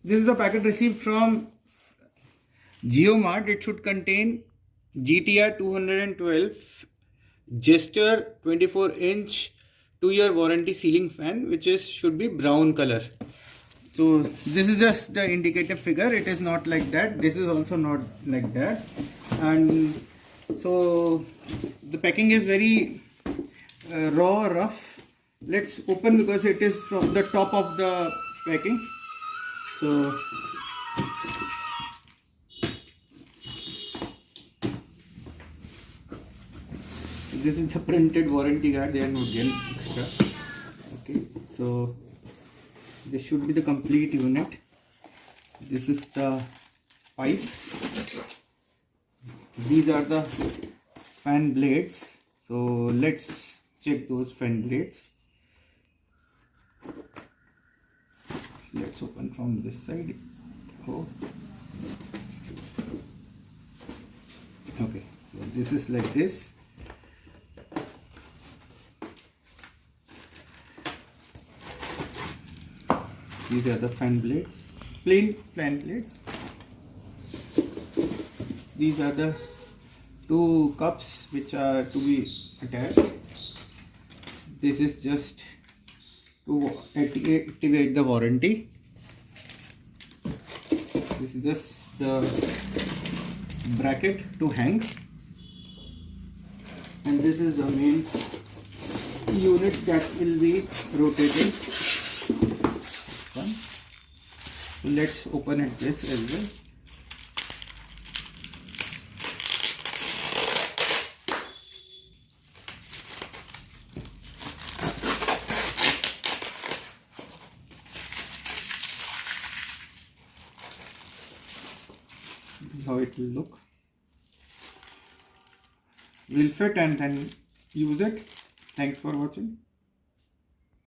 This is the packet received from GeoMart. It should contain GTR 212 Gestor 24-inch 2-year warranty ceiling fan, which should be brown color. So this is just the indicative figure. It is not like that. This is also not like that. And so the packing is very raw, rough. Let's open because it is from the top of the packing. So this is the printed warranty card. They are not getting extra. Okay, so this should be the complete unit. This is the pipe. These are the fan blades. So let's check those fan blades. Let's open from this side. Oh, okay, so this is like this. These are the fan blades, plain fan blades. These are the two cups which are to be attached. This is just to activate the warranty. This is just the bracket to hang, and this is the main unit that will be rotating. So let's open it this as well. This is how it will look. We'll fit and then use it. Thanks for watching.